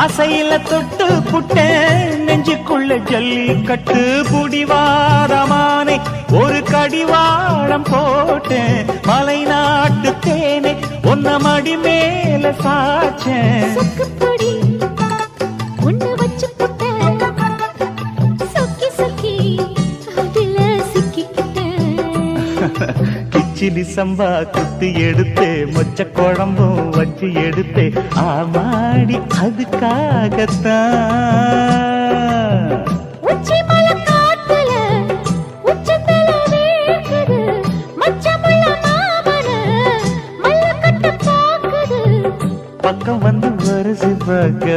ஆசையில தொட்டு புட்டேன் நெஞ்சுக்குள்ள ஜல்லிக்கட்டு புடிவாரமானே ஒரு கடிவாளம் போட்டேன் மலை நாட்டு தேனே ஒன்ன மடி மேல சாச்சேன் கிச்சிலி சம்பா குத்தி எடுத்தே மொச்ச குழம்பும் வச்சு எடுத்தே ஆமாடி அதுக்காகத்தான் பக்கம் வந்து வருது பக்க